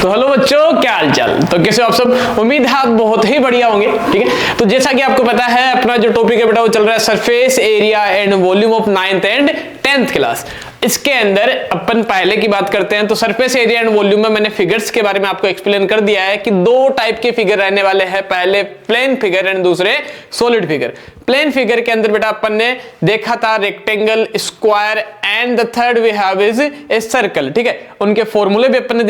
तो हेलो बच्चों, क्या हाल चाल। तो कैसे हो आप सब। उम्मीद है आप बहुत ही बढ़िया होंगे। ठीक है, तो जैसा कि आपको पता है अपना जो टॉपिक है बेटा वो चल रहा है surface area and volume of 9th and 10th class. इसके अंदर अपन पहले की बात करते हैं तो सरफेस एरिया एंड वॉल्यूम में मैंने फिगर्स के बारे में आपको एक्सप्लेन कर दिया है कि दो टाइप के फिगर रहने वाले हैं, पहले प्लेन फिगर एंड दूसरे सॉलिड फिगर। प्लेन फिगर के अंदर बेटा अपन ने देखा था rectangle, square and the third we have is a circle. ठीक है, उनके फॉर्मूले भी अपन ने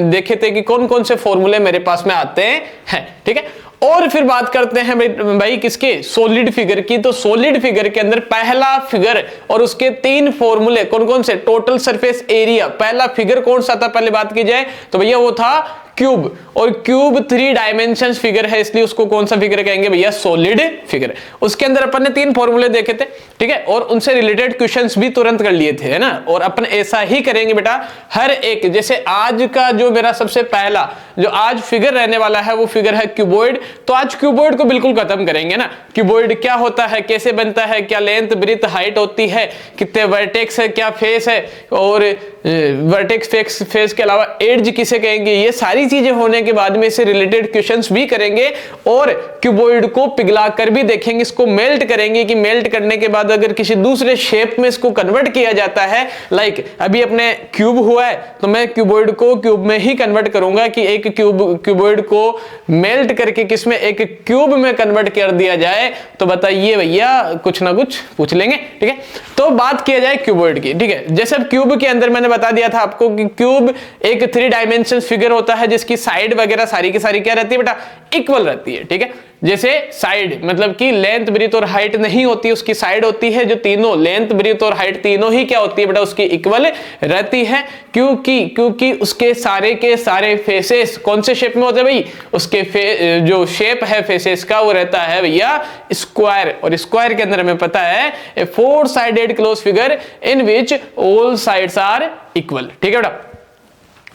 देखे थे कि कौन कौन से फॉर्मूले मेरे पास में आते हैं। ठीक है, और फिर बात करते हैं भाई किसके, सॉलिड फिगर की। तो सॉलिड फिगर के अंदर पहला फिगर और उसके तीन फॉर्मूले कौन कौन से, टोटल सरफेस एरिया। पहला फिगर कौन सा था पहले बात की जाए तो भैया वो था क्यूब, और क्यूब 3 डायमेंशंस फिगर है, इसलिए उसको कौन सा फिगर कहेंगे भैया, सॉलिड फिगर। उसके अंदर अपन ने 3 फॉर्मूले देखे थे। ठीक है, और उनसे रिलेटेड क्वेश्चंस भी तुरंत कर लिए थे, है ना। और अपन ऐसा ही करेंगे बेटा हर एक। जैसे आज का जो मेरा सबसे पहला जो आज फिगर रहने वाला है वो फिगर है क्यूबॉइड। तो आज क्यूबॉइड को बिल्कुल खत्म करेंगे ना। क्यूबॉइड क्या होता है, कैसे बनता है, क्या लेंथ ब्रीथ हाइट होती है, कितने वर्टेक्स है, क्या फेस है, और वर्टेक्स फेस के अलावा एड्ज किसे कहेंगे, ये सारी चीजें होने के बाद में इससे रिलेटेड क्वेश्चंस भी करेंगे। और क्यूबॉइड को पिघला कर भी देखेंगे, इसको मेल्ट करेंगे कि मेल्ट करने के बाद अगर किसी दूसरे शेप में इसको कन्वर्ट किया जाता है, लाइक अभी अपने क्यूब हुआ है तो मैं क्यूबॉइड को क्यूब में ही कन्वर्ट करूंगा कि एक क्यूबॉइड को मेल्ट करके किसमें, एक क्यूब में कन्वर्ट कर दिया जाए। तो बताइए भैया, कुछ ना कुछ पूछ लेंगे। ठीक है, तो बात किया जाए क्यूबॉइड की। ठीक है, जैसे अब क्यूब के अंदर मैंने बता दिया था आपको कि क्यूब एक 3 डायमेंशन फिगर होता है जिसकी साइड वगैरह सारी की सारी क्या रहती है बेटा, इक्वल रहती है। ठीक है, जैसे साइड मतलब कि लेंथ ब्रीथ और हाइट नहीं होती, उसकी साइड होती है जो तीनों लेंथ ब्रीथ और हाइट तीनों ही क्या होती है बेटा, उसकी इक्वल रहती है। क्योंकि उसके सारे के सारे फेसेस कौन से शेप में होते हैं भाई, उसके जो शेप है फेसेस का वो रहता है भैया स्क्वायर। और स्क्वायर के अंदर हमें पता है a 4 sided closed figure in which all sides are equal. ठीक है बेटा,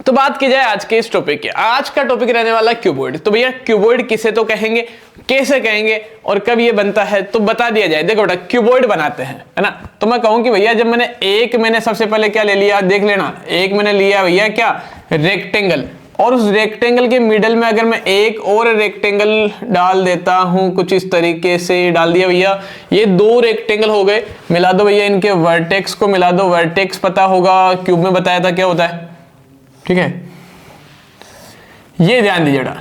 तो बात की जाए आज के इस टॉपिक की। आज का टॉपिक रहने वाला क्यूबॉइड। तो भैया क्यूबॉइड किसे तो कहेंगे, कैसे कहेंगे और कब ये बनता है, तो बता दिया जाए। देखो बेटा क्यूबॉइड बनाते हैं, है ना। तो मैं कहूं कि भैया जब मैंने सबसे पहले क्या ले लिया, देख लेना, एक मैंने लिया भैया क्या, रेक्टेंगल। और उस रेक्टेंगल के मिडल में अगर मैं एक और रेक्टेंगल डाल देता हूं, कुछ इस तरीके से डाल दिया भैया, ये 2 रेक्टेंगल हो गए। मिला दो भैया इनके वर्टेक्स को, मिला दो। वर्टेक्स पता होगा क्यूब में बताया था क्या होता है। ठीक है, ये ध्यान दीजिएगा।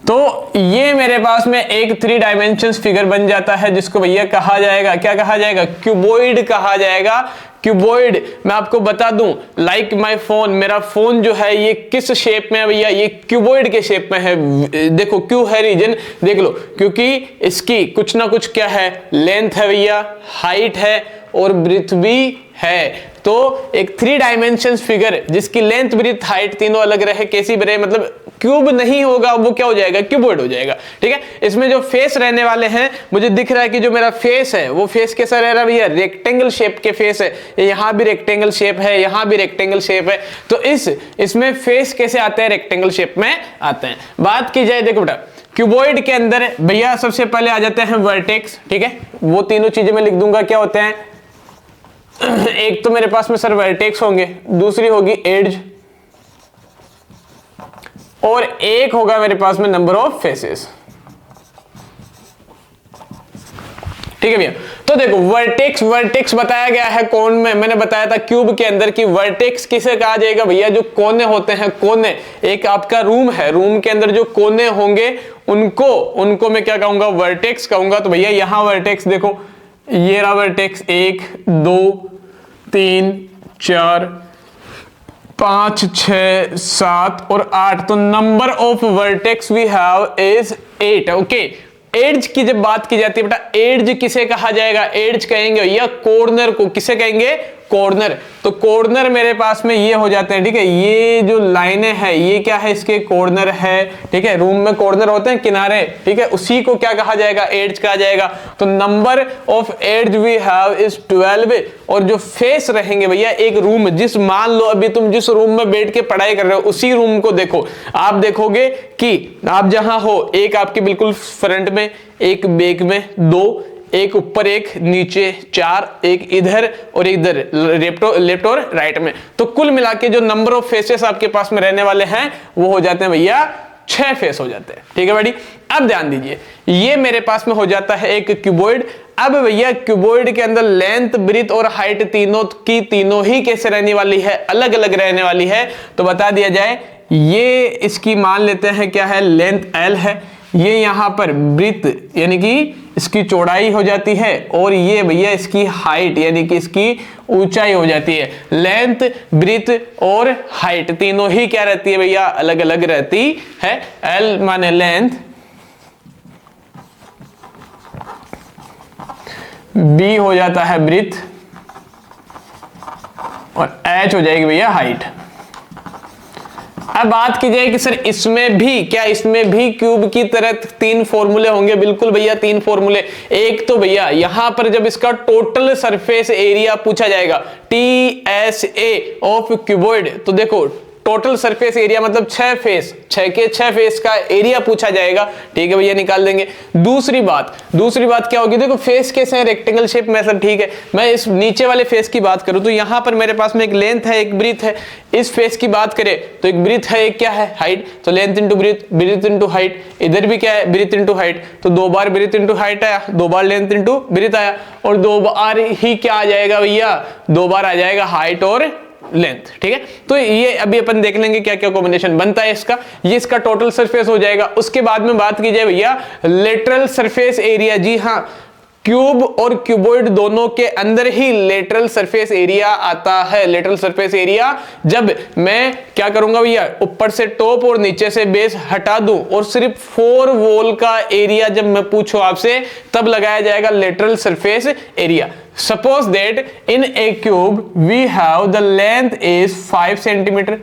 तो ये मेरे पास में एक 3 डायमेंशंस फिगर बन जाता है जिसको भैया कहा जाएगा, क्या कहा जाएगा, क्यूबॉइड कहा जाएगा। क्यूबॉइड मैं आपको बता दूं, लाइक माय फोन, मेरा फोन जो है ये किस शेप में है भैया, ये क्यूबॉइड के शेप में है। देखो क्यों है रीजन, देख लो, क्योंकि इसकी कुछ ना कुछ क्या है, लेंथ है भैया, हाइट है और ब्रीथ भी है। तो एक 3 डायमेंशंस फिगर जिसकी लेंथ ब्रीथ हाइट तीनों अलग रहे, कैसी बने, मतलब क्यूब नहीं होगा, वो क्या हो जाएगा, क्यूबॉइड हो जाएगा। ठीक है, इसमें जो फेस रहने वाले हैं, मुझे दिख रहा है कि जो मेरा फेस है वो फेस कैसा रह रहा है भैया, रेक्टेंगल शेप के फेस है। यहां भी रेक्टेंगल शेप है, यहां भी रेक्टेंगल शेप है। तो इसमें फेस कैसे आते हैं, रेक्टेंगल शेप में आते हैं। बात की जाए देखो बेटा क्यूबॉइड के अंदर भैया सबसे पहले आ जाते हैं वर्टेक्स। ठीक है, वो तीनों चीजें मैं लिख दूंगा क्या होते हैं। एक तो मेरे पास में सर वर्टेक्स होंगे, दूसरी होगी एड्ज, और एक होगा मेरे पास में नंबर ऑफ फेसेस। ठीक है भैया, तो देखो वर्टेक्स बताया गया है कौन में, मैंने बताया था क्यूब के अंदर की वर्टेक्स किसे कहा जाएगा भैया, जो कोने होते हैं, कोने। एक आपका रूम है, रूम के अंदर जो कोने होंगे उनको मैं क्या कहूंगा, वर्टेक्स कहूंगा। तो भैया यहां वर्टेक्स देखो, ये रहा वर्टेक्स 1 2 3 4 5 6 7 और 8। तो number of vertex we have is 8। Okay, edge की जब बात की जाती है बेटा, एड्ज किसे कहा जाएगा, एड्ज कहेंगे भैया कॉर्नर को। किसे कहेंगे, कॉर्नर। तो कॉर्नर मेरे पास में ये हो जाते हैं। ठीक है, ये जो लाइनें हैं ये क्या है, इसके कॉर्नर है। ठीक है, रूम में कॉर्नर होते हैं, किनारे। ठीक है, उसी को क्या कहा जाएगा, एड्ज कहा जाएगा। तो number of edge we have is 12। और जो फेस रहेंगे भैया, एक रूम मान लो अभी तुम जिस रूम में बैठ के पढ़ाई कर रहे हो उसी रूम को देखो, आप देखोगे कि आप जहां हो, एक आपके बिल्कुल फ्रंट में, एक बैक में, 2 एक ऊपर एक नीचे 4, एक इधर और इधर लेफ्ट और राइट में। तो कुल मिला के जो नंबर ऑफ फेसेस आपके पास में रहने वाले हैं वो हो जाते हैं भैया 6 फेस हो जाते हैं। ठीक है भाई, अब ध्यान दीजिए, ये मेरे पास में हो जाता है एक क्यूबॉइड। अब भैया क्यूबॉइड के अंदर लेंथ, ब्रीथ और हाइट तीनों ही कैसे रहने वाली है, अलग अलग रहने वाली है। तो बता दिया जाए, ये इसकी मान लेते हैं क्या है, लेंथ L है, ये यहां पर ब्रीथ यानी कि इसकी चौड़ाई हो जाती है, और ये भैया इसकी हाइट यानी कि इसकी ऊंचाई हो जाती है। लेंथ, ब्रीथ और हाइट तीनों ही क्या रहती है भैया, अलग अलग रहती है। L माने लेंथ, B हो जाता है ब्रीथ और H हो जाएगी भैया हाइट। अब बात की जाए कि सर इसमें भी क्यूब की तरह 3 फॉर्मूले होंगे। बिल्कुल भैया 3 फॉर्मूले। एक तो भैया यहां पर जब इसका टोटल सरफेस एरिया पूछा जाएगा, TSA ऑफ क्यूबॉइड, तो देखो टोटल सरफेस एरिया मतलब 6 फेस का एरिया पूछा जाएगा। ठीक है भैया, निकाल देंगे। दूसरी बात क्या होगी, देखो फेस कैसे है, रेक्टेंगल शेप में सर। ठीक है, मैं इस नीचे वाले फेस की बात करूं तो यहां पर मेरे पास में एक लेंथ है, एक ब्रीथ है। इस फेस की बात करें तो एक ब्रीथ है, एक क्या है, हाइट। तो length into breadth into height. इधर भी क्या है, ब्रीथ इंटू हाइट। तो 2 बार ब्रीथ इंटू हाइट आया, 2 बार लेंथ इंटू ब्रीथ आया, और 2 बार ही क्या आ जाएगा भैया, 2 बार आ जाएगा हाइट और लेंथ। ठीक है, तो ये अभी अपन देख लेंगे क्या क्या कॉम्बिनेशन बनता है इसका। ये इसका टोटल सरफेस हो जाएगा। उसके बाद में बात की जाए भैया लेटरल सरफेस एरिया। जी हाँ, क्यूब और क्यूबॉइड दोनों के अंदर ही लेटरल सरफेस एरिया आता है। लेटरल सरफेस एरिया जब मैं क्या करूंगा भैया, ऊपर से टॉप और नीचे से बेस हटा दूं और सिर्फ 4 वॉल का एरिया जब मैं पूछूं आपसे, तब लगाया जाएगा lateral surface area. Suppose that in a cube we have the length is 5 centimeter,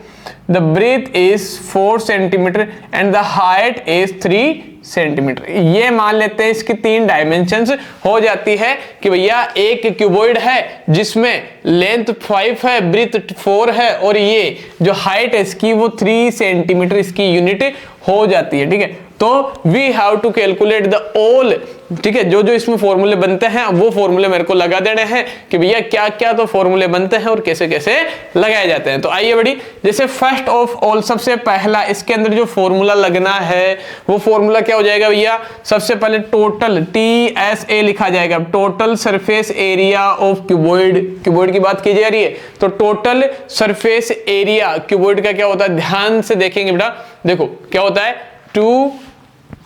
the breadth is 4 centimeter and the height is 3 centimetre. ये मान लेते हैं इसकी 3 डायमेंशंस हो जाती है कि भैया एक क्यूबॉइड है जिसमें लेंथ 5 है, ब्रीथ 4 है, और ये जो हाइट है इसकी वो 3 सेंटीमीटर इसकी यूनिट हो जाती है। ठीक है, तो we have to calculate the all. ठीक है, जो जो इसमें फॉर्मूले बनते हैं वो फॉर्मूले मेरे को लगा देने हैं कि भैया क्या क्या तो फॉर्मूले बनते हैं और कैसे कैसे लगाए जाते हैं। तो आइए बड़ी, जैसे फर्स्ट ऑफ ऑल सबसे पहला इसके अंदर जो फॉर्मूला लगना है वो फॉर्मूला क्या हो जाएगा भैया, सबसे पहले टोटल TSA लिखा जाएगा, total surface area of cuboid. Cuboid की बात की जा रही है तो टोटल सरफेस एरिया क्यूबॉइड का क्या होता है, ध्यान से देखेंगे बेटा। देखो क्या होता है, 2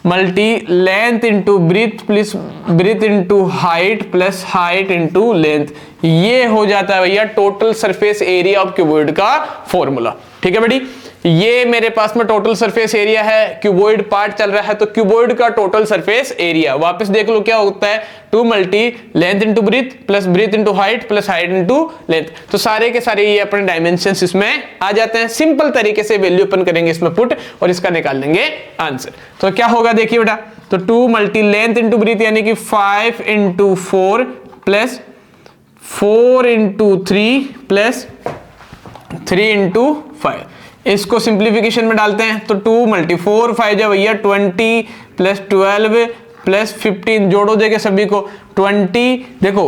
multi length into breadth plus breadth into height plus height into length. ये हो जाता है भैया total surface area of cuboid का फॉर्मूला। ठीक है बेटी, ये मेरे पास में टोटल सरफेस एरिया है, क्यूबॉइड पार्ट चल रहा है तो क्यूबॉइड का टोटल सरफेस एरिया वापस देख लो क्या होता है, 2 multi length into breadth plus breadth into height plus height into length. तो सारे के सारे ये अपने डायमेंशंस इसमें आ जाते हैं। सिंपल तरीके से वैल्यू अपन करेंगे इसमें पुट और इसका निकाल लेंगे आंसर। तो क्या होगा देखिए बेटा, तो 2 मल्टी लेंथ इंटू ब्रीथ यानी कि 5 into 4 plus 4 into 3 plus 3 into 5। इसको सिंप्लीफिकेशन में डालते हैं तो 2 मल्टी 4 5 जो भैया 20 प्लस 12 प्लस 15, जोड़ो देके सभी को 20। देखो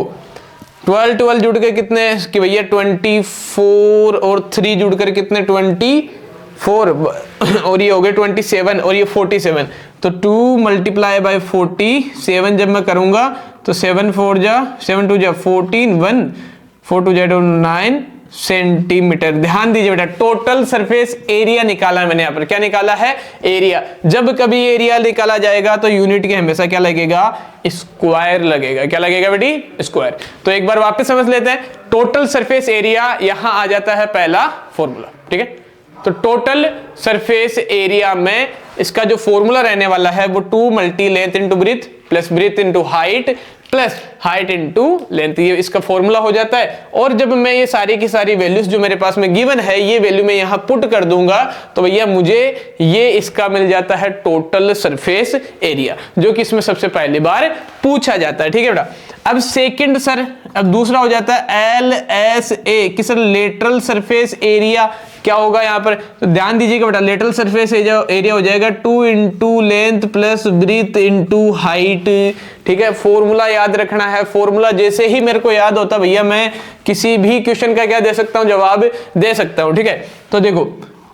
12 जुड़ के कितने कि भैया 24 और 3 जुड़कर कितने 24 और ये हो गए 27 और ये 47। तो 2 मल्टीप्लाई बाय 47 जब मैं करूंगा तो 7 4 जा 7 2 जा 14 1 4 2 जा 9 सेंटीमीटर। ध्यान दीजिए बेटा, टोटल सरफेस एरिया निकाला है मैंने यहाँ पर। क्या निकाला है, एरिया। जब कभी एरिया निकाला जाएगा तो यूनिट के हमेशा क्या लगेगा, स्क्वायर लगेगा। क्या लगेगा बेटी, स्क्वायर। तो एक बार वापस समझ लेते हैं, टोटल सरफेस एरिया यहां आ जाता है पहला फॉर्मूला। ठीक है, तो टोटल सरफेस एरिया में इसका जो फॉर्मूला रहने वाला है वो 2 multi length into breadth plus breadth into height plus height into length, ये इसका फॉर्मूला हो जाता है। और जब मैं ये सारी की सारी वैल्यूज जो मेरे पास में गिवन है ये वैल्यू मैं यहां पुट कर दूंगा तो भैया मुझे ये इसका मिल जाता है टोटल सरफेस एरिया, जो कि इसमें सबसे पहली बार पूछा जाता है। ठीक है बेटा, अब सेकंड सर, अब दूसरा हो जाता है LSA कि सर लेटरल सरफेस एरिया क्या होगा यहाँ पर, तो ध्यान दीजिएगा बेटा, लेटरल सरफेस एरिया हो जाएगा 2 into length plus breadth into height. ठीक है, फॉर्मूला याद रखना है। फॉर्मूला जैसे ही मेरे को याद होता भैया मैं किसी भी क्वेश्चन का क्या दे सकता हूँ, जवाब दे सकता हूँ। ठीक है, तो देखो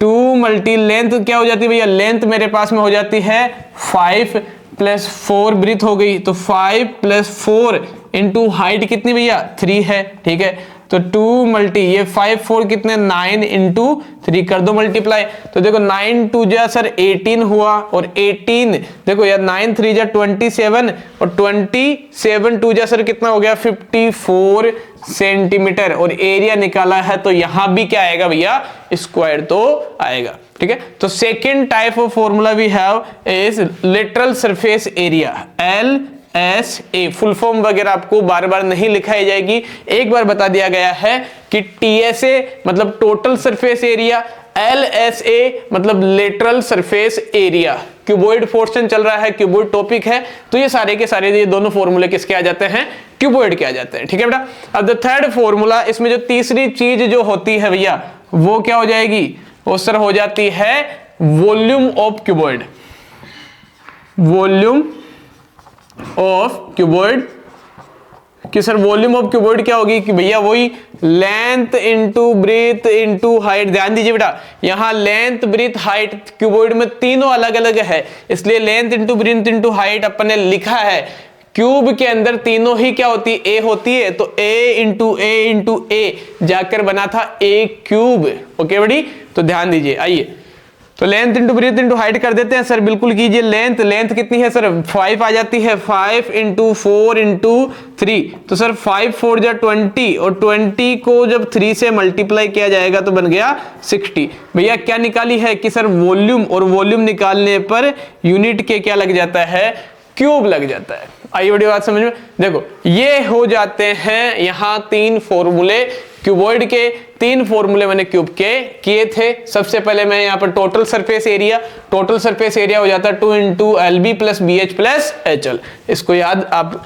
2 मल्टी लेंथ क्या हो जाती है भैया, लेंथ मेरे पास में हो जाती है 5 प्लस 4 ब्रीथ हो गई, तो 5 प्लस 4 इंटू हाइट कितनी भैया 3 है। ठीक है, तो 2 मल्टी ये 5 4 कितने 9 इंटू 3 कर दो मल्टीप्लाई, तो देखो 9 2 जा सर 18 हुआ, और 18 देखो यार 9 3 जा 27, और 27 2 जा सर कितना हो गया 54 सेंटीमीटर, और एरिया निकाला है तो यहां भी क्या आएगा भैया, स्क्वायर तो आएगा। ठीक है, तो second type of formula we have is literal surface area, LSA। Full form वगैरह आपको बार बार नहीं लिखाई जाएगी, एक बार बता दिया गया है कि TSA मतलब टोटल सरफेस एरिया, LSA मतलब lateral surface area. Cuboid portion चल रहा है, क्यूबॉइड टॉपिक है, तो ये सारे के सारे ये दोनों फॉर्मूले किसके आ जाते हैं, क्यूबॉइड के आ जाते हैं। ठीक है बेटा, अब द थर्ड फॉर्मूला, इसमें जो तीसरी चीज जो होती है भैया वो क्या हो जाएगी, वो सर हो जाती है volume of cuboid. Volume of cuboid कि सर वॉल्यूम ऑफ क्यूबॉइड क्या होगी कि भैया वही length into breadth into height. ध्यान दीजिए बेटा, यहां लेंथ ब्रीथ हाइट क्यूबॉइड में तीनों अलग अलग है, इसलिए length into breadth into height अपन ने लिखा है। क्यूब के अंदर तीनों ही क्या होती है, ए होती है, तो ए इंटू ए जाकर बना था ए क्यूब। ओके बड़ी, तो ध्यान दीजिए, आइए तो length into breadth into height कर देते हैं सर, बिल्कुल कीजिए। लेंथ कितनी है सर 5 आ जाती है, 5 इंटू 4 इंटू 3, तो सर 5 4 जा 20, और 20 को जब 3 से मल्टीप्लाई किया जाएगा तो बन गया 60। भैया क्या निकाली है कि सर वॉल्यूम, और वॉल्यूम निकालने पर यूनिट के क्या लग जाता है, क्यूब लग जाता है। आइए बड़ी बात समझ में, देखो ये हो जाते हैं यहां 3 फॉर्मूले क्यूबॉइड के। 3 फॉर्मूले मैंने क्यूब के किए थे। सबसे पहले मैं यहाँ पर टोटल सरफेस एरिया हो जाता है 2 into LB plus BH plus HL। इसको याद आप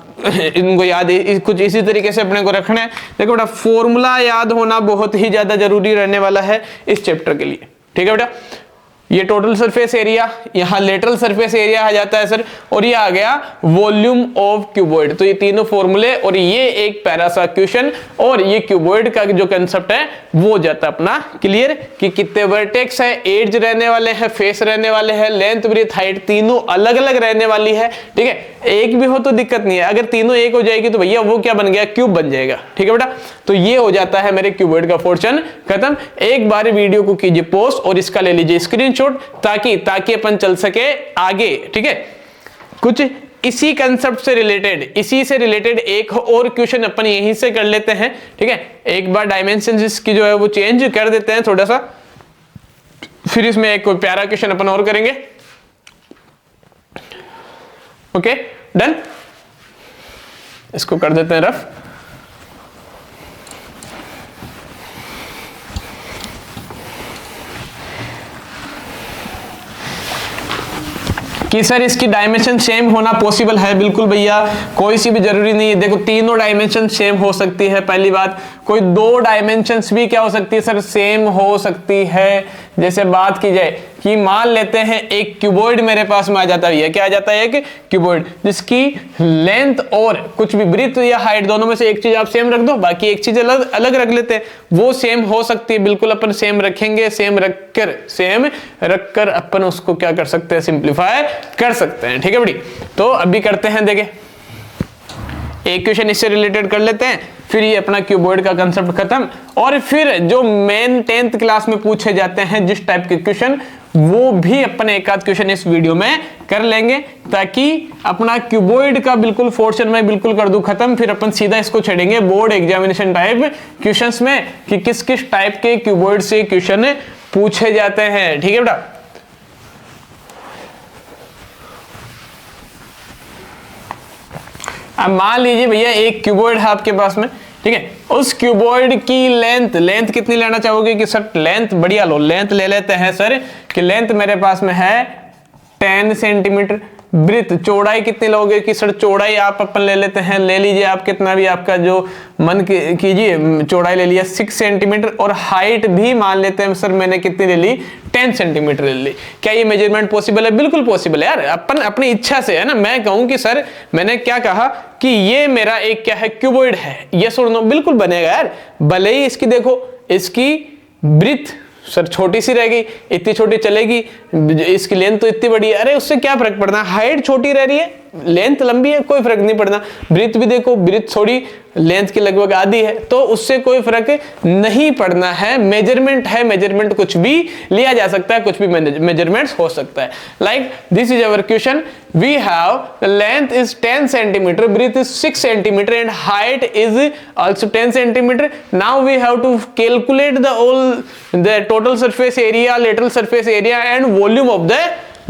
इनको याद कुछ इसी तरीके से अपने को रखना है। देखो बेटा, फॉर्मूला याद होना बहुत ही ज्यादा जरूरी रहने वाला है इस चैप्टर के लिए। ठीक है बेटा, ये टोटल सरफेस एरिया, यहाँ लेटरल सरफेस एरिया आ जाता है सर, और ये आ गया वॉल्यूम ऑफ क्यूबॉइड। तो ये तीनों फॉर्मूले और ये एक पैरा सा क्वेश्चन, और ये क्यूबॉइड का जो कंसेप्ट है वो जाता है अपना क्लियर कि कितने वर्टेक्स है, एज रहने वाले हैं, फेस रहने वाले हैं, लेंथ ब्रीथ हाइट तीनों अलग अलग रहने वाली है। ठीक है, एक भी हो तो दिक्कत नहीं है, अगर तीनों एक हो जाएगी तो भैया वो क्या बन गया, क्यूब बन जाएगा। ठीक है बेटा, तो ये हो जाता है मेरे क्यूबॉइड का पोर्शन खत्म। एक बार वीडियो को कीजिए पॉज और इसका ले लीजिए स्क्रीनशॉट, ताकि अपन चल सके आगे। ठीक है, कुछ इसी कंसेप्ट से रिलेटेड, इसी से रिलेटेड एक और क्वेश्चन अपन यहीं से कर लेते हैं। ठीक है, एक बार डायमेंशन इसकी जो है वो चेंज कर देते हैं थोड़ा सा, फिर इसमें एक कोई प्यारा क्वेश्चन अपन और करेंगे। ओके डन, इसको कर देते हैं रफ। कि सर इसकी डायमेंशन सेम होना पॉसिबल है, बिल्कुल भैया, कोई सी भी जरूरी नहीं है। देखो तीनों डायमेंशन सेम हो सकती है, पहली बात। कोई 2 डायमेंशंस भी क्या हो सकती है सर, सेम हो सकती है। जैसे बात की जाए कि मान लेते हैं एक क्यूबॉइड मेरे पास में आ जाता है, क्या आ जाता है, एक क्यूबॉइड जिसकी लेंथ और कुछ भी ब्रीथ या हाइट दोनों में से एक चीज आप सेम रख दो, बाकी एक चीज अलग अलग रख लेते हैं, वो सेम हो सकती है। बिल्कुल अपन सेम रखेंगे, सेम रखकर अपन उसको क्या कर सकते हैं, सिंप्लीफाई कर सकते हैं। ठीक है बड़ी, तो अभी करते हैं, देखें एक क्वेश्चन इससे रिलेटेड कर लेते हैं, फिर ये अपना क्यूबॉइड का कंसेप्ट खत्म। और फिर जो मेन 10th क्लास में पूछे जाते हैं जिस टाइप के क्वेश्चन, वो भी अपन एक आध क्वेश्चन इस वीडियो में कर लेंगे, ताकि अपना क्यूबॉइड का बिल्कुल पोर्शन में बिल्कुल कर दूं खत्म। फिर अपन सीधा इसको छेड़ेंगे बोर्ड एग्जामिनेशन टाइप क्वेश्चंस में कि किस किस टाइप के क्यूबॉइड से क्वेश्चन पूछे जाते हैं। ठीक है बेटा, अब मान लीजिए भैया एक क्यूबॉइड है आपके पास में, ठीक है, उस क्यूबॉइड की लेंथ कितनी लेना चाहोगे कि सर लेंथ बढ़िया लो, लेंथ ले लेते हैं सर कि लेंथ मेरे पास में है 10 सेंटीमीटर, ब्रीथ, चौड़ाई कितनी लोगे कि सर चौड़ाई आप अपन ले लेते हैं, ले लीजिए आप कितना भी आपका जो मन कीजिए, चौड़ाई ले लिया 6 सेंटीमीटर और हाइट भी मान लेते हैं सर मैंने कितनी ले ली 10 सेंटीमीटर ले ली। क्या ये मेजरमेंट पॉसिबल है? बिल्कुल पॉसिबल है यार, अपन अपनी इच्छा से है ना। मैं कहूं कि सर मैंने क्या कहा कि ये मेरा एक क्या है क्यूबॉइड है, यस और नो, बिल्कुल बनेगा यार। भले ही इसकी देखो इसकी ब्रीथ सर छोटी सी रह गई, इतनी छोटी चलेगी, इसकी लेंथ तो इतनी बड़ी है, अरे उससे क्या फर्क पड़ना, हाइट छोटी रह रही है लेंथ लंबी है, कोई फर्क नहीं पड़ना। ब्रीथ भी देखो, ब्रीथ थोड़ी लेंथ की लगभग आधी है, तो उससे कोई फर्क नहीं पड़ना है। मेजरमेंट है, मेजरमेंट कुछ भी लिया जा सकता है, कुछ भी मेजरमेंट्स हो सकता है। Like this is our question, we have length is 10 centimetre, breadth is 6 centimetre and height is also 10 centimeter. Now we have to calculate the total surface area, lateral surface area and volume of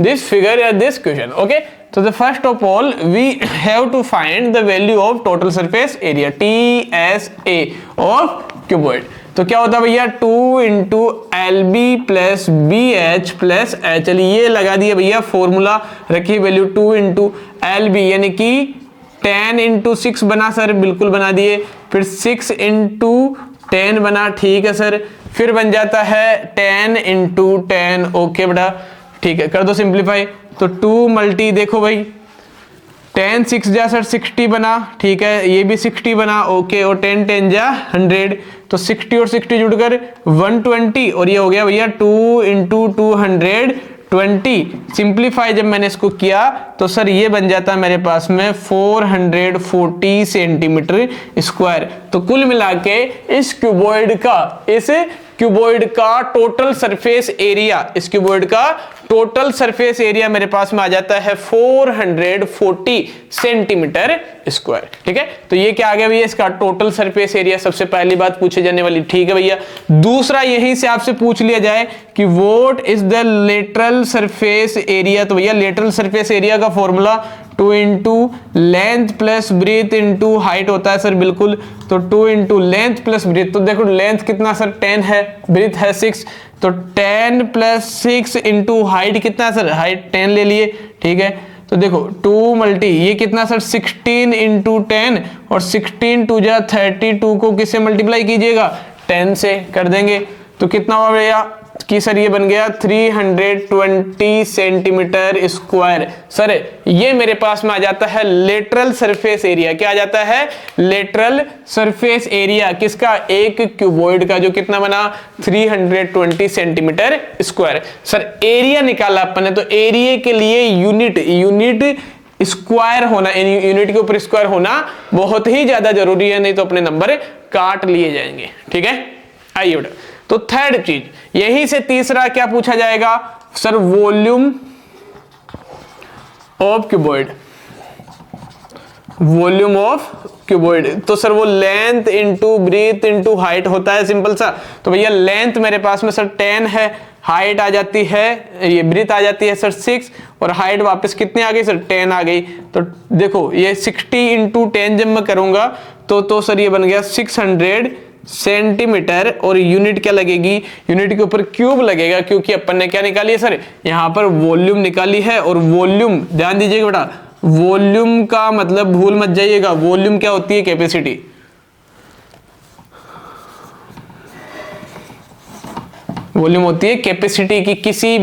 this figure or this question. Okay, so the first of all we have to find the value of total surface area, TSA of cuboid. तो क्या होता है भैया 2 into LB plus BH plus H, चलिए ये लगा दिया भैया फॉर्मूला, रखिए वैल्यू 2 इंटू LB यानी कि 10 इंटू 6 बना सर, बिल्कुल बना दिए, फिर 6 इंटू 10 बना, ठीक है सर, फिर बन जाता है 10 इंटू 10, ओके बेटा ठीक है, कर दो सिंप्लीफाई, तो 2 मल्टी देखो भाई 10 6 जा सर 60 बना, ठीक है, ये भी 60 बना, ओके, और 10 10 जा 100, तो 60 और 60 जुड़कर 120 और ये हो गया भैया 2 इंटू 220। सिंप्लीफाई जब मैंने इसको किया तो सर ये बन जाता है मेरे पास में 440 सेंटीमीटर स्क्वायर। तो कुल मिला के इस क्यूबॉइड का टोटल सरफेस एरिया, इस क्यूबॉइड का टोटल सरफेस एरिया मेरे पास में आ जाता है 440 सेंटीमीटर स्क्वायर। ठीक है, तो ये क्या आ गया भैया इसका टोटल सरफेस एरिया, सबसे पहली बात पूछी जाने वाली। ठीक है भैया, दूसरा यहीं से आपसे पूछ लिया जाए कि what is the lateral surface area, तो भैया लेटरल सरफेस एरिया का formula 2 into length plus breadth into height होता है सर, बिल्कुल, तो 2 इंटू लेंथ प्लस ब्रीथ, तो देखो लेंथ कितना सर 10 है, ब्रीथ है 6, तो 10 प्लस 6 इंटू हाइट कितना सर, हाइट 10 ले लिए, ठीक है, तो देखो 2 मल्टी ये कितना सर 16 इंटू 10 और 16 टू जा 32 को किससे मल्टीप्लाई कीजिएगा 10 से कर देंगे, तो कितना हुआ भैया कि सर ये बन गया 320 सेंटीमीटर स्क्वायर। सर ये मेरे पास में आ जाता है लेटरल सरफेस एरिया, क्या आ जाता है लेटरल सरफेस एरिया किसका, एक क्यूबॉइड का, जो कितना बना 320 सेंटीमीटर स्क्वायर। सर एरिया निकाला अपन ने, तो एरिया के लिए यूनिट स्क्वायर होना, यूनिट के ऊपर स्क्वायर होना बहुत ही ज्यादा जरूरी है, नहीं तो अपने नंबर काट लिए जाएंगे। ठीक है, आइए बेटा, तो थर्ड चीज यहीं से तीसरा क्या पूछा जाएगा sir, volume of cuboid, volume of cuboid, तो सर वो length into breadth into height होता है, सिंपल सा। तो भैया लेंथ मेरे पास में सर 10 है, हाइट आ जाती है, ये ब्रीथ आ जाती है सर 6 और हाइट वापस कितनी आ गई सर 10 आ गई। तो देखो ये 60 इंटू 10 जब मैं करूंगा तो सर ये बन गया 600 सेंटीमीटर, और यूनिट क्या लगेगी, यूनिट के ऊपर क्यूब लगेगा, क्योंकि अपन ने क्या निकाली है सर यहां पर वॉल्यूम निकाली है, और वॉल्यूम ध्यान दीजिएगा बेटा, वॉल्यूम का मतलब भूल मत जाइएगा, वॉल्यूम क्या होती है कैपेसिटी, वॉल्यूम होती है कैपेसिटी की किसी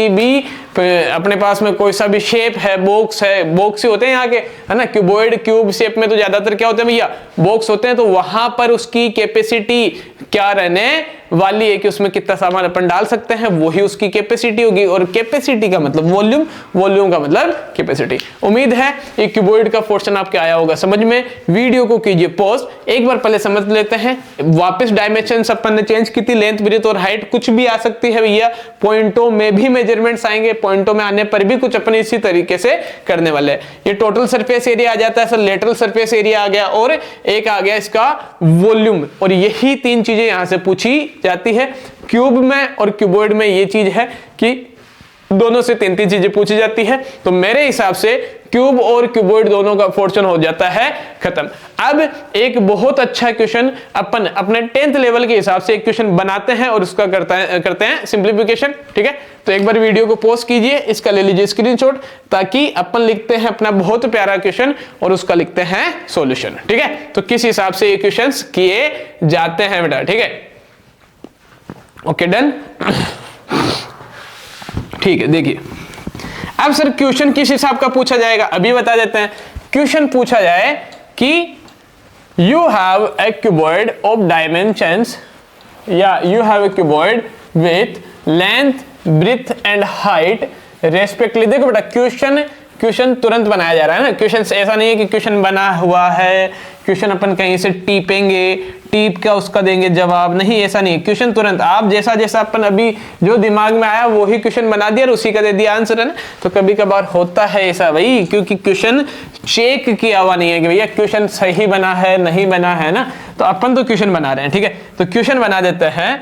भी अपने पास में कोई सा भी शेप है, बॉक्स है, बॉक्स ही होते हैं यहाँ के, है ना, क्यूबॉइड क्यूब शेप में तो ज्यादातर क्या होते हैं भैया बॉक्स होते हैं, तो वहां पर उसकी कैपेसिटी क्या रहने वाली है कि उसमें कितना सामान अपन डाल सकते हैं, वही उसकी कैपेसिटी होगी, और कैपेसिटी का मतलब वॉल्यूम, वॉल्यूम का मतलब कैपेसिटी। उम्मीद है ये क्यूबॉइड का पोर्शन आपके आया होगा समझ में। वीडियो को कीजिए पॉज, एक बार पहले समझ लेते हैं, वापस डायमेंशंस अपन ने चेंज की थी, लेंथ ब्रीथ और हाइट कुछ भी आ सकती है भैया, पॉइंटों में भी मेजरमेंट्स आएंगे, पॉइंटों में आने पर भी कुछ अपने इसी तरीके से करने वाले हैं। ये टोटल सरफेस एरिया आ जाता है सर, लेटरल सरफेस एरिया आ गया, और एक आ गया इसका वॉल्यूम, और यही तीन चीजें यहां से पूछी जाती है। क्यूब में और क्यूबॉइड में ये चीज है कि दोनों से तीन चीजें पूछी जाती है, तो मेरे हिसाब से क्यूब और क्यूबॉइड दोनों का पोर्शन हो जाता है खत्म। अब एक बहुत अच्छा क्वेश्चन अपन अपने 10th लेवल के हिसाब से एक क्वेश्चन बनाते हैं और उसका करते हैं सिंप्लीफिकेशन, ठीक है। तो एक बार वीडियो को पॉज कीजिए, इसका ले लीजिए स्क्रीनशॉट, ताकि अपन लिखते हैं अपना बहुत प्यारा क्वेश्चन और उसका लिखते हैं सॉल्यूशन, ठीक है। तो किस हिसाब से ये क्वेश्चंस किए जाते हैं बेटा, ठीक है। ओके डन, ठीक है। देखिए अब सर क्वेश्चन किस हिसाब का पूछा जाएगा, अभी बता देते हैं। क्वेश्चन पूछा जाए कि you have a cuboid of dimensions, या you have a cuboid with length, breadth and height respectively. देखो बेटा क्वेश्चन तुरंत बनाया जा रहा है ना। क्वेश्चन ऐसा नहीं है कि क्वेश्चन बना हुआ है, क्वेश्चन अपन कहीं से टीपेंगे, टीप का उसका देंगे जवाब, नहीं ऐसा नहीं। क्वेश्चन तुरंत आप जैसा जैसा अपन अभी जो दिमाग में आया वही क्वेश्चन बना दिया और उसी का दे दिया आंसर, है ना। तो कभी कभार होता है ऐसा भाई, क्योंकि क्वेश्चन चेक किया हुआ नहीं है कि भैया क्वेश्चन सही बना है नहीं बना है ना। तो अपन तो क्वेश्चन बना रहे हैं, ठीक है। तो क्वेश्चन बना देते हैं,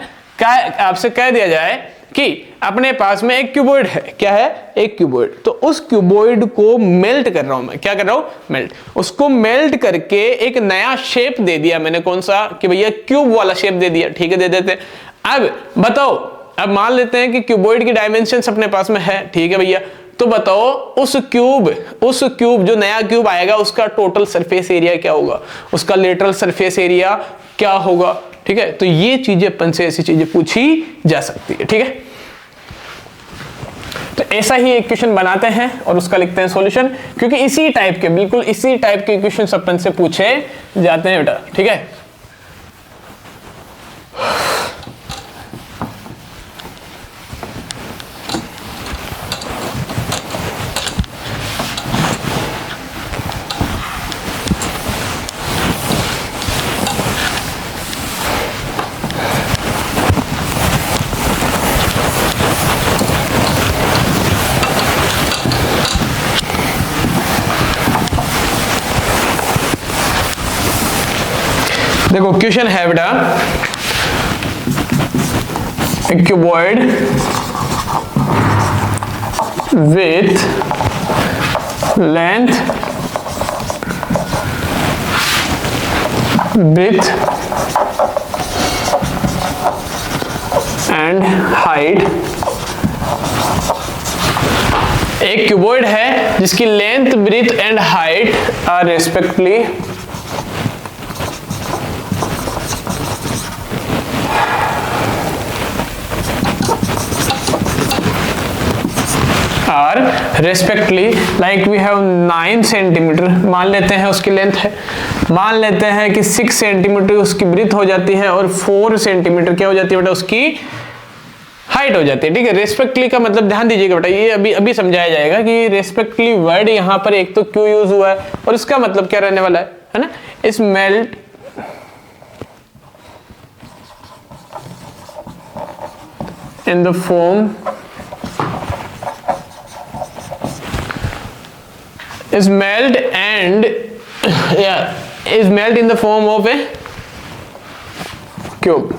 आपसे कह दिया जाए कि अपने पास में एक क्यूबॉइड है, क्या है, एक क्यूबॉइड। तो उस क्यूबॉइड को मेल्ट कर रहा हूं मैं, क्या कर रहा हूं, मेल्ट। उसको मेल्ट करके एक नया शेप दे दिया मैंने, कौन सा, कि भैया क्यूब वाला शेप दे दिया, ठीक है, दे देते। अब बताओ, अब मान लेते हैं कि क्यूबॉइड की डायमेंशंस अपने पास में है, ठीक है भैया। तो बताओ उस क्यूब जो नया क्यूब आएगा उसका टोटल सरफेस एरिया क्या होगा, उसका लेटरल सरफेस एरिया क्या होगा, ठीक है। तो ये चीजें अपन से ऐसी चीजें पूछी जा सकती है, ठीक है। तो ऐसा ही एक क्वेश्चन बनाते हैं और उसका लिखते हैं सॉल्यूशन, क्योंकि इसी टाइप के, बिल्कुल इसी टाइप के क्वेश्चन अपन से पूछे जाते हैं बेटा, ठीक है। देखो क्वेश्चन है बेटा, cuboid with length, breadth and height. एक क्यूबॉइड है जिसकी length, breadth and height are respectively are respectively like we have 9 centimetre मान लेते हैं उसकी लेंथ है, मान लेते हैं कि 6 सेंटीमीटर उसकी ब्रेड्थ हो जाती है और 4 सेंटीमीटर क्या हो जाती है बेटा, उसकी हाइट हो जाती है, ठीक है। रेस्पेक्टली का मतलब ध्यान दीजिएगा बेटा, ये अभी समझाया जाएगा कि रेस्पेक्टली वर्ड यहाँ पर एक तो क्यों यूज हुआ है और इसका मतलब क्या रहने वाला है ना। इस melt in the form is melt and is melt in the form of a cube.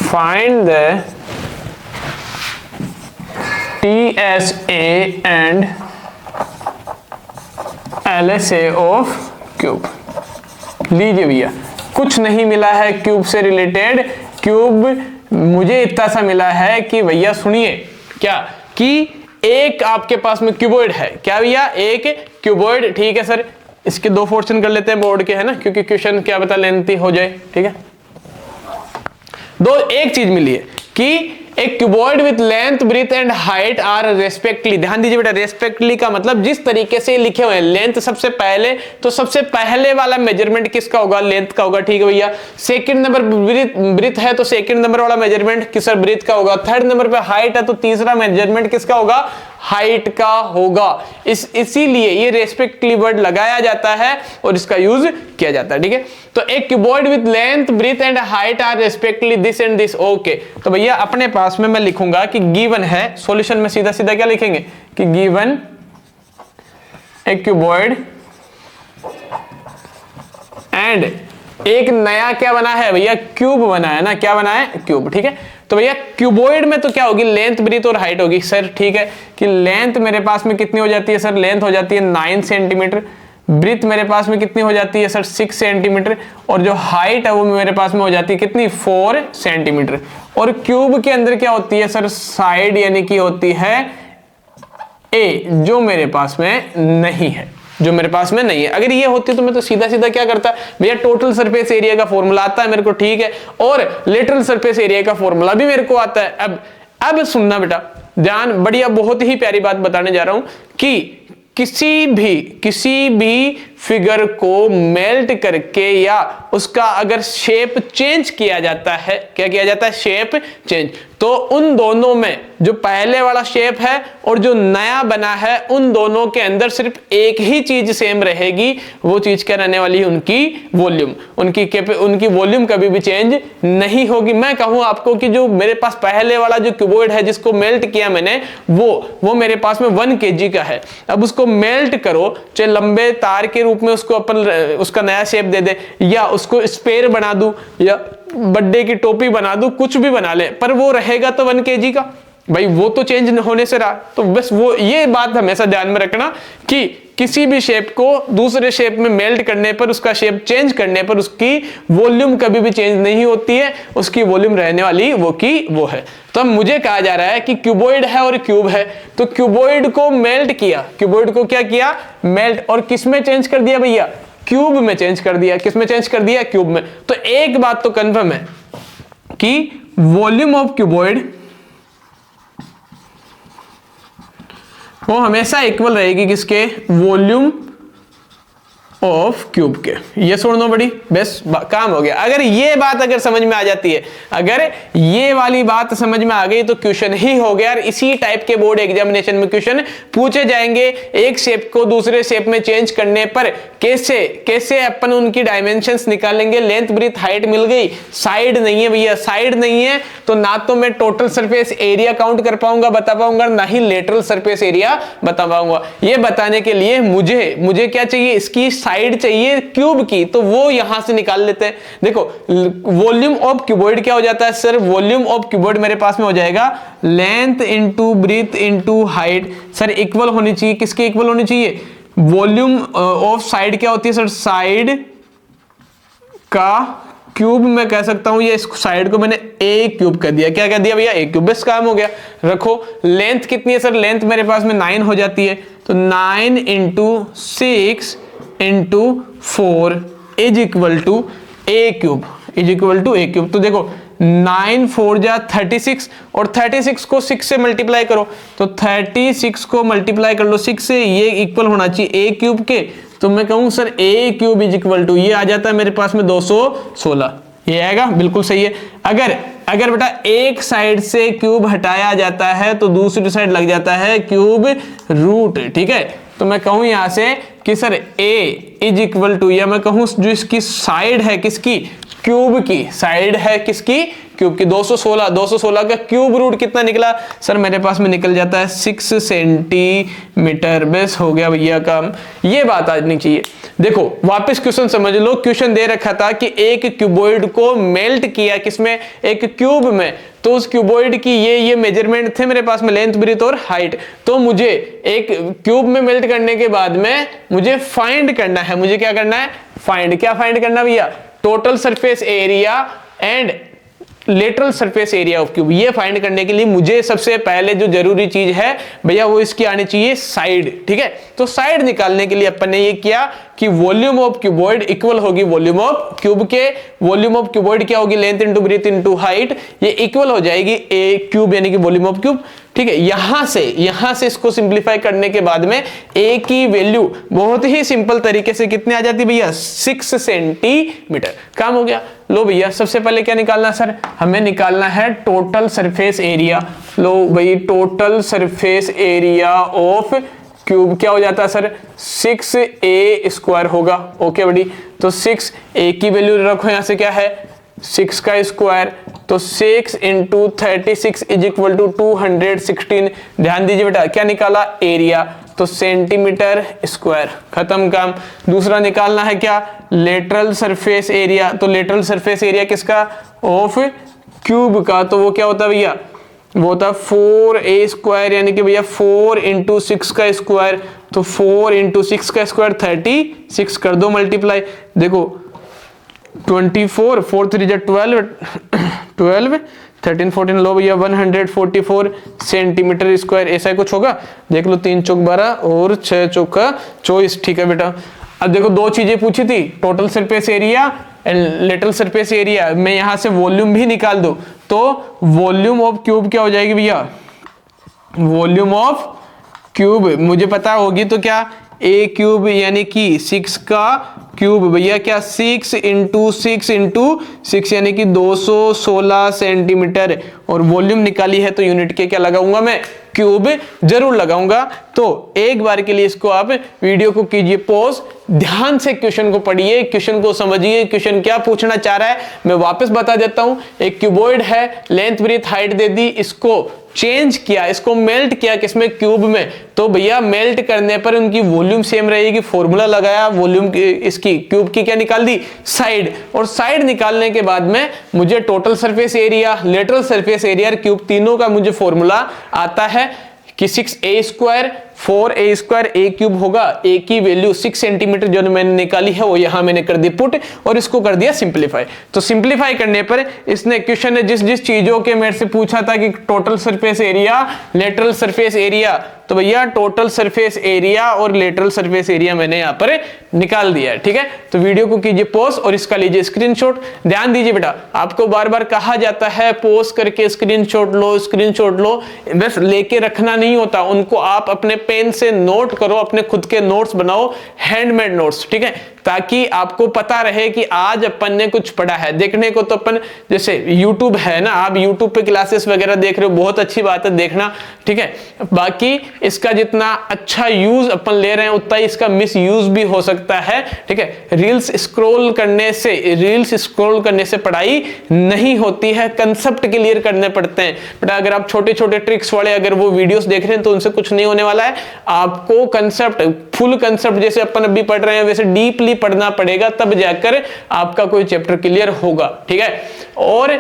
Find the TSA and LSA of cube. लीजिए भैया, कुछ नहीं मिला है क्यूब से रिलेटेड, क्यूब मुझे इतना सा मिला है कि भैया सुनिए क्या, कि एक आपके पास में क्यूबॉइड है, क्या भैया, एक क्यूबॉइड, ठीक है सर। इसके दो पोर्शन कर लेते हैं बोर्ड के, है ना, क्योंकि क्वेश्चन क्या पता लेंथी हो जाए, ठीक है। दो एक चीज मिली है कि एक cuboid with length, breadth and height are respectively, ध्यान दीजिए बेटा, रेस्पेक्टली का मतलब जिस तरीके से लिखे हुए हैं, लेंथ सबसे पहले, तो सबसे पहले वाला मेजरमेंट किसका होगा, लेंथ का होगा, ठीक है भैया। सेकंड नंबर ब्रेड्थ है तो सेकंड नंबर वाला मेजरमेंट किस ब्रेड्थ का होगा। थर्ड नंबर पे हाइट है तो तीसरा मेजरमेंट किसका होगा, हाइट का होगा। इसीलिए ये रेस्पेक्टली वर्ड लगाया जाता है और इसका यूज किया जाता है, ठीक है। तो एक cuboid with length, breadth and height are respectively this and this, okay. तो भैया अपने पास में मैं लिखूंगा कि गिवन है, सॉल्यूशन में सीधा सीधा क्या लिखेंगे कि गिवन एक क्यूबॉइड एंड एक नया क्या बना है भैया, क्यूब बना है ना, क्या बना है, क्यूब, ठीक है। तो भैया क्यूबॉइड में तो क्या होगी, लेंथ, ब्रीथ और हाइट होगी। सर ठीक है कि लेंथ मेरे पास में कितनी हो जाती है सर, लेंथ हो जाती है 9 सेंटीमीटर, ब्रीथ मेरे पास में कितनी हो जाती है सर 6 सेंटीमीटर, और जो हाइट है वो मेरे पास में हो जाती है कितनी 4 सेंटीमीटर। और क्यूब के अंदर क्या होती है सर, साइड यानी कि होती है ए, जो मेरे पास में नहीं है, जो मेरे पास में नहीं है। अगर ये होती तो मैं तो सीधा सीधा क्या करता भैया, टोटल सरफेस एरिया का फॉर्मूला आता है मेरे को, ठीक है, और लेटरल सरफेस एरिया का फॉर्मूला भी मेरे को आता है। अब सुनना बेटा, ध्यान, बढ़िया, बहुत ही प्यारी बात बताने जा रहा हूं कि किसी भी फिगर को मेल्ट करके या उसका अगर शेप चेंज किया जाता है, क्या किया जाता है, शेप चेंज, तो उन दोनों में जो पहले वाला शेप है और जो नया बना है, उन दोनों के अंदर सिर्फ एक ही चीज सेम रहेगी, वो चीज क्या रहने वाली है, उनकी वॉल्यूम, उनकी वॉल्यूम कभी भी चेंज नहीं होगी। मैं कहूं आपको कि जो मेरे पास पहले वाला जो क्यूबॉइड है जिसको मेल्ट किया मैंने, वो मेरे पास में 1 kg का है। अब उसको मेल्ट करो, चाहे लंबे तार के रूप में उसको अपन उसका नया शेप दे दे, या उसको स्पेयर बना दूं, या बर्थडे की टोपी बना दूं, कुछ भी बना ले, पर वो रहेगा तो 1 kg का भाई, वो तो चेंज होने से रहा। तो बस वो ये बात हमेशा ध्यान में रखना कि किसी भी शेप को दूसरे शेप में मेल्ट करने पर, उसका शेप चेंज करने पर उसकी वॉल्यूम कभी भी चेंज नहीं होती है, उसकी वॉल्यूम रहने वाली वो की वो है। तो अब मुझे कहा जा रहा है कि क्यूबॉइड है और क्यूब है, तो क्यूबॉइड को मेल्ट किया, क्यूबॉइड को क्या किया, मेल्ट, और किस में चेंज कर दिया भैया, क्यूब में चेंज कर दिया। किस में चेंज कर दिया, क्यूब में। तो एक बात तो कंफर्म है कि वॉल्यूम ऑफ क्यूबॉइड वो हमेशा इक्वल रहेगी किसके, वॉल्यूम ऑफ क्यूब के। ये छोड़ दो बड़ी, बस काम हो गया। अगर ये बात अगर समझ में आ जाती है, अगर ये वाली बात समझ में आ गई तो क्वेश्चन ही हो गया। इसी टाइप के बोर्ड एग्जामिनेशन में क्वेश्चन पूछे जाएंगे, एक शेप को दूसरे शेप में चेंज करने पर कैसे अपन उनकी डायमेंशंस निकालेंगे। लेंथ, ब्रीथ, हाइट मिल गई, साइड नहीं है भैया, साइड नहीं है तो ना तो मैं टोटल सरफेस एरिया काउंट कर पाऊंगा, बता पाऊंगा, ना ही लेटरल सरफेस एरिया बता पाऊंगा। ये बताने के लिए मुझे क्या चाहिए, इसकी साइड चाहिए क्यूब की, तो वो यहां से निकाल लेते हैं। देखो वॉल्यूम ऑफ क्यूबॉइड क्या हो जाता है सर, वॉल्यूम ऑफ क्यूबॉइड मेरे पास में हो जाएगा length into breadth into height. Sir equal होनी चाहिए, किसके इक्वल होनी चाहिए, वॉल्यूम ऑफ साइड क्या होती है सर, साइड का क्यूब में कह सकता हूं, ये इस साइड को मैंने ए क्यूब कर दिया। क्या कह दिया भैया, ए क्यूब, बस काम हो गया। रखो लेंथ कितनी है सर, लेंथ मेरे पास में 9 हो जाती है, तो 9 into 6 into 4 is equal to a cube, is equal to a cube. तो देखो 9 4 जा 36, और 36 को 6 से मल्टीप्लाई करो, तो 36 को मल्टीप्लाई कर लो 6 से, ये इक्वल होना चाहिए ए क्यूब के। तो मैं कहूं sir a cube is equal to, ये आ जाता है मेरे पास में 216, ये आएगा, बिल्कुल सही है। अगर बेटा एक साइड से क्यूब हटाया जाता है तो दूसरी साइड लग जाता है क्यूब रूट, ठीक है। तो मैं कहूं यहां से कि sir a is equal to, या मैं कहूं जो इसकी साइड है किसकी, क्यूब की साइड है किसकी, क्यूब की। 216 का क्यूब रूट कितना निकला सर, मेरे पास में निकल जाता है 6 सेंटीमीटर। बस हो गया भैया काम, ये बात आनी चाहिए। देखो वापस क्वेश्चन समझ लो, क्वेश्चन दे रखा था कि एक क्यूबॉइड को मेल्ट किया किसमें, एक क्यूब में, तो उस क्यूबॉइड की ये मेजरमेंट थे मेरे पास में, लेंथ, ब्रीथ और हाइट। तो मुझे एक क्यूब में मेल्ट करने के बाद में मुझे फाइंड करना है, मुझे क्या करना है, क्या फाइंड करना भैया, total surface area and lateral surface area of cube. ये फाइंड करने के लिए मुझे सबसे पहले जो जरूरी चीज है भैया वो इसकी आनी चाहिए साइड, ठीक है। तो साइड निकालने के लिए अपन ने ये किया कि वॉल्यूम ऑफ क्यूबॉइड इक्वल होगी वॉल्यूम ऑफ क्यूब के। वॉल्यूम ऑफ क्यूबॉइड क्या होगी, length into breadth into height, ये इक्वल हो जाएगी ए क्यूब यानी कि वॉल्यूम ऑफ क्यूब, ठीक है। यहां से इसको सिंप्लीफाई करने के बाद में ए की वैल्यू बहुत ही सिंपल तरीके से कितने आ जाती भैया, 6 सेंटीमीटर। काम हो गया। लो भैया सबसे पहले क्या निकालना सर, हमें निकालना है टोटल सरफेस एरिया। लो भाई total surface area of cube क्या हो जाता है सर, 6a स्क्वायर होगा। ओके बड़ी, तो 6a की वैल्यू रखो यहां से क्या है 6 का स्क्वायर, तो 6 इंटू 36 इज इक्वल टू 216। ध्यान दीजिए बेटा क्या निकाला, एरिया, तो सेंटीमीटर स्क्वायर, खत्म काम। दूसरा निकालना है क्या, लेटरल सरफेस एरिया। तो लेटरल सरफेस एरिया किसका, ऑफ क्यूब का, तो वो क्या होता है भैया, वो होता है 4a² यानी कि भैया 4 × 6 का स्क्वायर, तो 4 × 6 का स्क्वायर 36, कर दो मल्टीप्लाई, देखो 24, 4 3 12, 12, 13 14 लो भैया 144 सेंटीमीटर स्क्वायर, ऐसा कुछ होगा, देख लो 3 चौक 12 और 6 चौक 24, ठीक है बेटा। अब देखो दो चीजें पूछी थी, total surface area and lateral surface area, मैं यहां से वॉल्यूम भी निकाल दूं तो वॉल्यूम ऑफ क्यूब क्या हो जाएगी भैया, वॉल्यूम ऑफ क्यूब मुझे पता होगी, तो क्या a³ यानी कि 6 का क्यूब भैया क्या 6 × 6 × 6 यानी कि 216 सेंटीमीटर, और वॉल्यूम निकाली है तो यूनिट के क्या लगाऊंगा मैं, क्यूब जरूर लगाऊंगा। तो एक बार के लिए इसको आप वीडियो को कीजिए पॉज, ध्यान से क्वेश्चन को पढ़िए, क्वेश्चन को समझिए, क्वेश्चन क्या पूछना चाह रहा है मैं वापस बता देता हूं। एक क्यूबॉइड है, लेंथ ब्रेथ हाइट दे दी, इसको चेंज किया, इसको मेल्ट किया किसमें, क्यूब में, तो भैया मेल्ट करने पर उनकी वॉल्यूम सेम रहेगी, फॉर्मूला लगाया, वॉल्यूम इसकी क्यूब की क्या निकाल दी, साइड, और साइड निकालने के बाद में मुझे total surface area, lateral surface area और क्यूब तीनों का मुझे फॉर्मूला आता है कि 6a² 4a² a³ होगा, a की वैल्यू 6 सेंटीमीटर जो मैंने निकाली है वो यहां मैंने कर दी पुट, और इसको कर दिया सिंप्लीफाई। तो सिंप्लीफाई करने पर इसने क्वेश्चन ने जिस चीजों के मेरे से पूछा था कि total surface area, lateral surface area, तो भैया टोटल सरफेस एरिया और लेटरल सरफेस एरिया मैंने यहां पर निकाल दिया है, ठीक है। तो वीडियो को कीजिए पॉज और इसका लीजिए स्क्रीनशॉट। ध्यान दीजिए बेटा, आपको बार बार कहा जाता है पॉज करके स्क्रीनशॉट लो, स्क्रीनशॉट लो, बस लेके रखना नहीं होता, उनको आप अपने पेन से नोट करो, अपने खुद के नोट्स बनाओ, हैंडमेड नोट्स, ठीक है, ताकि आपको पता रहे कि आज अपन ने कुछ पढ़ा है। देखने को तो अपन जैसे YouTube है ना, आप YouTube पे क्लासेस वगैरह देख रहे हो, बहुत अच्छी बात है देखना, ठीक है, बाकी इसका जितना अच्छा यूज अपन ले रहे हैं उतना ही इसका मिस यूज भी हो सकता है, ठीक है। रील्स स्क्रॉल करने से पढ़ाई नहीं होती है, कंसेप्ट क्लियर करने पड़ते हैं बेटा। अगर आप छोटे छोटे ट्रिक्स वाले अगर वो वीडियोस देख रहे हैं तो उनसे कुछ नहीं होने वाला है, आपको कंसेप्ट, फुल कंसेप्ट जैसे अपन अभी पढ़ रहे हैं वैसे डीपली पढ़ना पड़ेगा, तब जाकर आपका कोई चैप्टर क्लियर होगा, ठीक है। और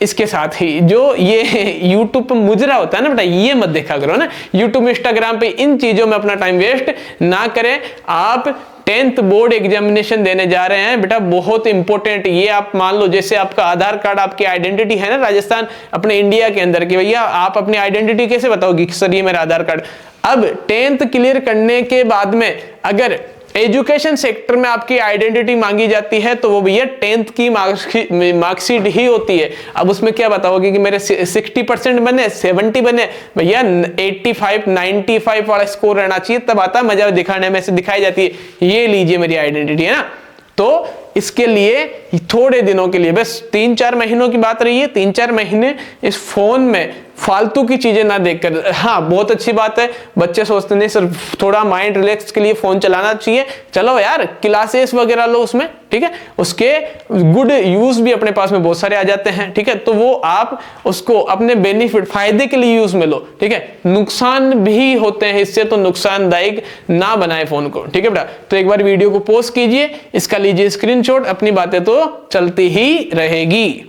इसके साथ ही जो ये YouTube पे मुजरा होता है ना बेटा, ये मत देखा करो ना YouTube इंस्टाग्राम पे, इन चीजों में अपना टाइम वेस्ट ना करें। आप 10th बोर्ड एग्जामिनेशन देने जा रहे हैं बेटा, बहुत इंपॉर्टेंट, ये आप मान लो जैसे आपका आधार कार्ड आपकी आइडेंटिटी है ना राजस्थान अपने इंडिया के अंदर की, भैया आप अपनी आइडेंटिटी कैसे बताओगी कि सर ये मेरा आधार कार्ड। अब 10th क्लियर करने के बाद में अगर एजुकेशन सेक्टर में आपकी आइडेंटिटी मांगी जाती है तो वो भैया 10th की मार्कशीट ही होती है। अब उसमें क्या बताओगे कि मेरे 60% बने, 70 बने, भैया 85 95 वाला स्कोर रहना चाहिए, तब आता मजा दिखाने में से दिखाई जाती है ये लीजिए मेरी आइडेंटिटी है ना। तो इसके लिए थोड़े दिनों के लिए, बस 3-4 महीनों की बात रही है, 3-4 महीने इस फोन में फालतू की चीजें ना देखकर, हाँ बहुत अच्छी बात है, बच्चे सोचते नहीं सर थोड़ा माइंड रिलैक्स के लिए फोन चलाना चाहिए, चलो यार क्लासेस वगैरह लो उसमें, ठीक है, उसके गुड यूज भी अपने पास में बहुत सारे आ जाते हैं, ठीक है, तो वो आप उसको अपने बेनिफिट फायदे के लिए यूज में लो, ठीक है। नुकसान भी होते हैं इससे, तो नुकसानदायक ना बनाए फोन को, ठीक है बेटा। तो एक बार वीडियो को पॉज कीजिए, इसका लीजिए स्क्रीनशॉट, अपनी बातें तो चलती ही रहेगी,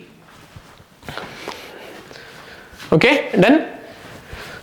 ओके डन।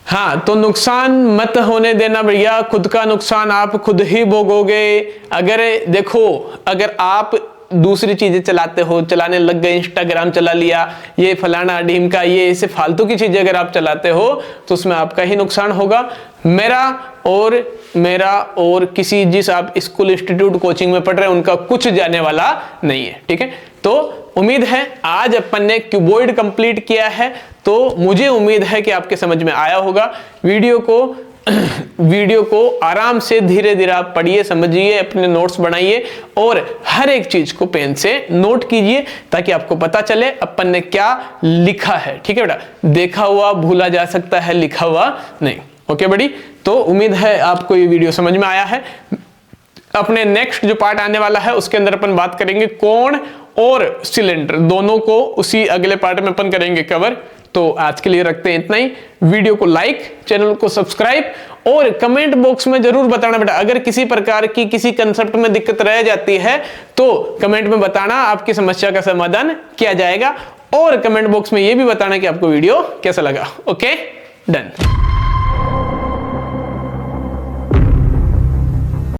हाँ, तो नुकसान मत होने देना भैया, खुद का नुकसान आप खुद ही भोगोगे। अगर देखो, अगर आप दूसरी चीजें चलाते हो, चलाने लग गए, इंस्टाग्राम चला लिया, ये फलाना ढीमका, ये ऐसे फालतू की चीजें अगर आप चलाते हो तो उसमें आपका ही नुकसान होगा। मेरा और किसी जिस आप स्कूल इंस्टीट्यूट कोचिंग में पढ़ रहे हैं उनका कुछ जाने वाला नहीं है, ठीक है। तो उम्मीद है आज अपन ने क्यूबॉइड कंप्लीट किया है, तो मुझे उम्मीद है कि आपके समझ में आया होगा। वीडियो को आराम से धीरे धीरे आप पढ़िए, समझिए, अपने नोट्स बनाइए और हर एक चीज को पेन से नोट कीजिए ताकि आपको पता चले अपन ने क्या लिखा है, ठीक है बेटा। देखा हुआ भूला जा सकता है, लिखा हुआ नहीं, ओके बड़ी। तो उम्मीद है आपको ये वीडियो समझ में आया है। अपने नेक्स्ट जो पार्ट आने वाला है उसके अंदर अपन बात करेंगे कोण और सिलेंडर, दोनों को उसी अगले पार्ट में अपन करेंगे कवर। तो आज के लिए रखते हैं इतना ही। वीडियो को लाइक, चैनल को सब्सक्राइब और कमेंट बॉक्स में जरूर बताना बेटा, अगर किसी प्रकार की किसी कंसेप्ट में दिक्कत रह जाती है तो कमेंट में बताना, आपकी समस्या का समाधान किया जाएगा। और कमेंट बॉक्स में यह भी बताना कि आपको वीडियो कैसा लगा। Okay, done.